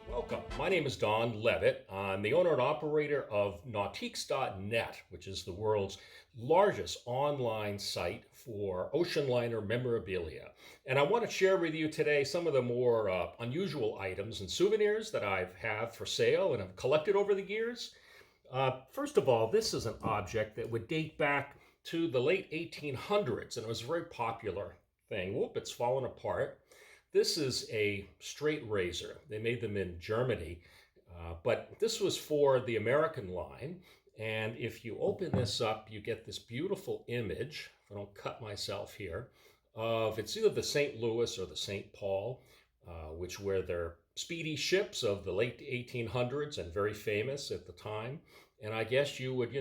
Welcome. My name is Don Levitt. I'm the owner and operator of Nautiques.net, which is the world's largest online site for ocean liner memorabilia. And I want to share with you today some of the more unusual items and souvenirs that I have for sale and have collected over the years. First of all, this is an object that would date back to the late 1800s, and it was a very popular thing. Whoop, it's fallen apart. This is a straight razor. They made them in Germany, but this was for the American line. And if you open this up, you get this beautiful image, if I don't cut myself here, of it's either the St. Louis or the St. Paul, which were their speedy ships of the late 1800s and very famous at the time. And I guess you would,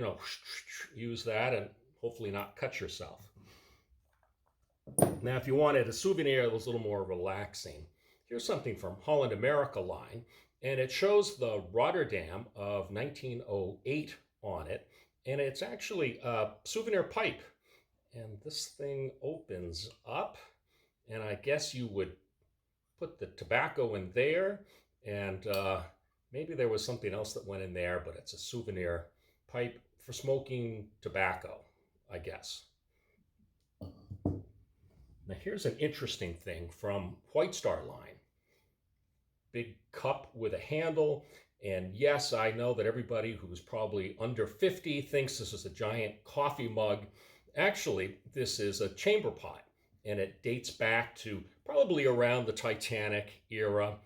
use that and hopefully not cut yourself. Now, if you wanted a souvenir that was a little more relaxing, here's something from Holland America line, and it shows the Rotterdam of 1908 on it, and it's actually a souvenir pipe. And this thing opens up, and I guess you would put the tobacco in there, and maybe there was something else that went in there, but it's a souvenir pipe for smoking tobacco, I guess. Now here's an interesting thing from White Star line. Big cup with a handle, and yes, I know that everybody who's probably under 50 thinks this is a giant coffee mug. Actually, this is a chamber pot, and it dates back to probably around the Titanic era.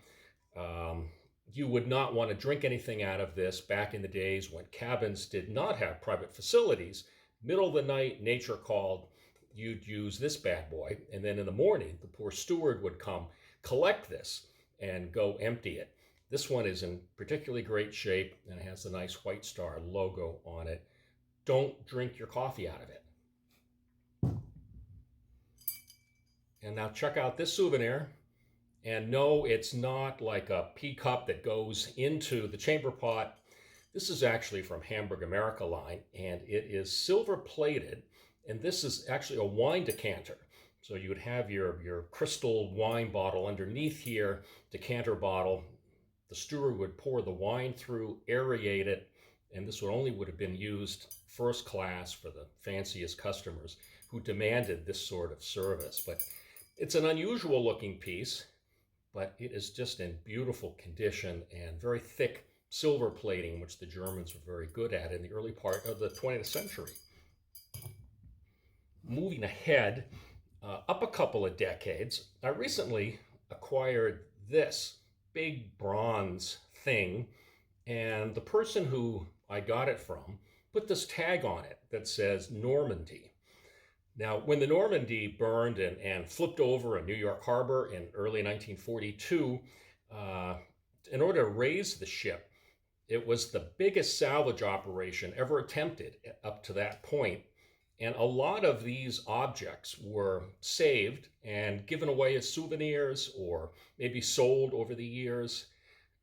You would not want to drink anything out of this back in the days when cabins did not have private facilities. Middle of the night, nature called, you'd use this bad boy, and then in the morning, the poor steward would come collect this and go empty it. This one is in particularly great shape, and it has the nice White Star logo on it. Don't drink your coffee out of it. And now check out this souvenir. And no, it's not like a pea cup that goes into the chamber pot. This is actually from Hamburg America line, and it is silver plated. And this is actually a wine decanter. So you would have your crystal wine bottle underneath here, decanter bottle. The steward would pour the wine through, aerate it, and this would have been used first class for the fanciest customers who demanded this sort of service. But it's an unusual looking piece, but it is just in beautiful condition and very thick silver plating, which the Germans were very good at in the early part of the 20th century. Moving ahead, up a couple of decades, I recently acquired this big bronze thing, and the person who I got it from put this tag on it that says Normandy. Now, when the Normandy burned and flipped over in New York Harbor in early 1942, in order to raise the ship, it was the biggest salvage operation ever attempted up to that point. And a lot of these objects were saved and given away as souvenirs or maybe sold over the years.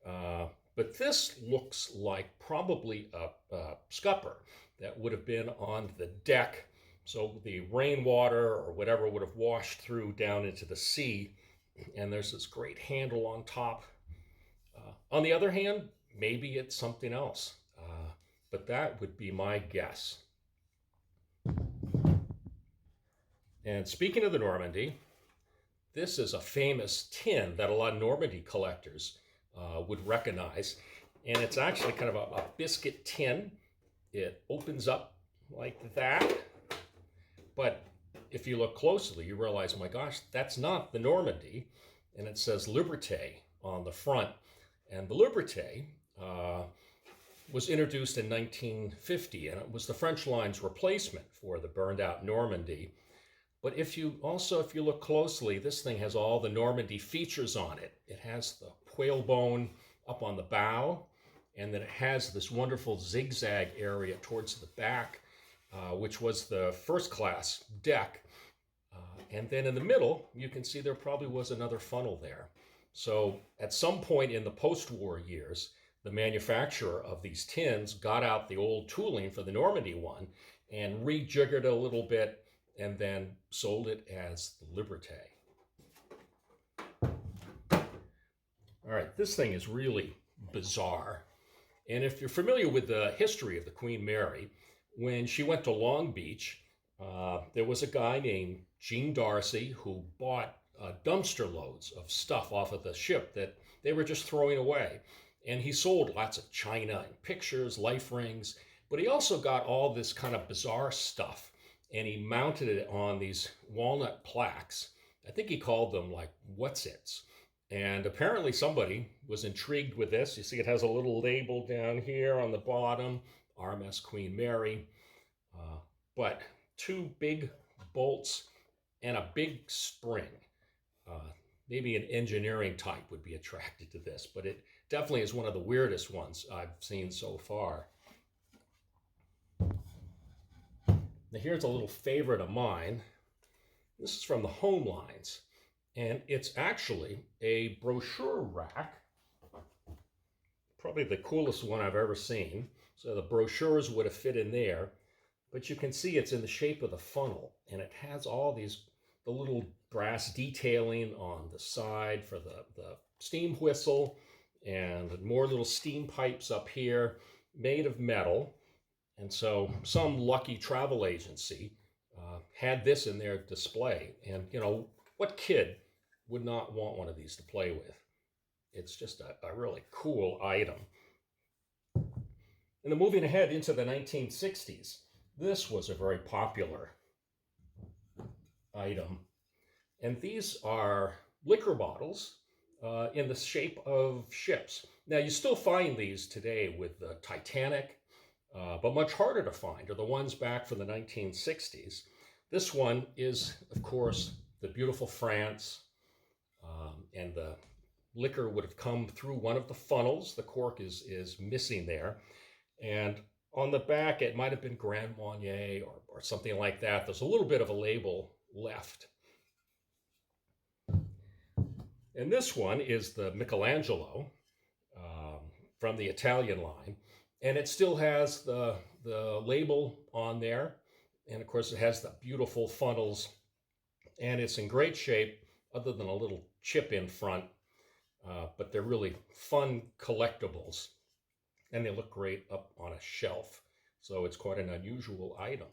But this looks like probably a scupper that would have been on the deck. So the rainwater or whatever would have washed through down into the sea. And there's this great handle on top. On the other hand, maybe it's something else. But that would be my guess. And speaking of the Normandy, this is a famous tin that a lot of Normandy collectors would recognize. And it's actually kind of a biscuit tin. It opens up like that. But if you look closely, you realize, oh my gosh, that's not the Normandy. And it says Liberté on the front. And the Liberté was introduced in 1950, and it was the French line's replacement for the burned out Normandy. But if you look closely, this thing has all the Normandy features on it. It has the whalebone up on the bow, and then it has this wonderful zigzag area towards the back, which was the first class deck. And then in the middle, you can see there probably was another funnel there. So at some point in the post-war years, the manufacturer of these tins got out the old tooling for the Normandy one and rejiggered it a little bit, and then sold it as the Liberté. All All right, this thing is really bizarre. And if you're familiar with the history of the Queen Mary, when she went to Long Beach, there was a guy named Gene Darcy who bought dumpster loads of stuff off of the ship that they were just throwing away. And he sold lots of china and pictures, life rings, but he also got all this kind of bizarre stuff and he mounted it on these walnut plaques. I think he called them like what's its. And apparently somebody was intrigued with this. You see, it has a little label down here on the bottom, RMS Queen Mary. But two big bolts and a big spring. Uh, Maybe an engineering type would be attracted to this, but it definitely is one of the weirdest ones I've seen so far. Now here's a little favorite of mine. This is from the Home Lines, and it's actually a brochure rack, probably the coolest one I've ever seen. So the brochures would have fit in there, but you can see it's in the shape of the funnel, and it has all the little brass detailing on the side for the steam whistle, and more little steam pipes up here made of metal. And so some lucky travel agency had this in their display. And, what kid would not want one of these to play with? It's just a really cool item. And then moving ahead into the 1960s, this was a very popular item. And these are liquor bottles in the shape of ships. Now, you still find these today with the Titanic, but much harder to find are the ones back from the 1960s. This one is, of course, the beautiful France, and the liquor would have come through one of the funnels. The cork is missing there. And on the back, it might have been Grand Marnier or something like that. There's a little bit of a label left. And this one is the Michelangelo from the Italian line. And it still has the label on there. And of course, it has the beautiful funnels. And it's in great shape, other than a little chip in front. But they're really fun collectibles. And they look great up on a shelf. So it's quite an unusual item.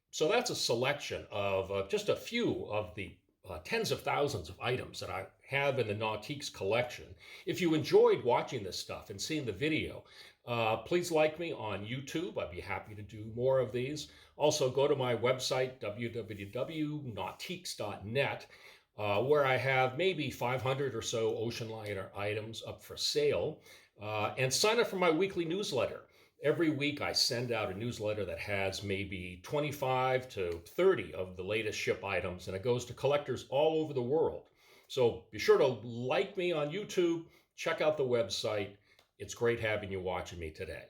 So that's a selection of just a few of the tens of thousands of items that I have in the Nautiques collection. If you enjoyed watching this stuff and seeing the video, please like me on YouTube. I'd be happy to do more of these. Also, go to my website, www.nautiques.net, where I have maybe 500 or so ocean liner items up for sale. And sign up for my weekly newsletter. Every week I send out a newsletter that has maybe 25 to 30 of the latest ship items, and it goes to collectors all over the world. So be sure to like me on YouTube, check out the website. It's great having you watching me today.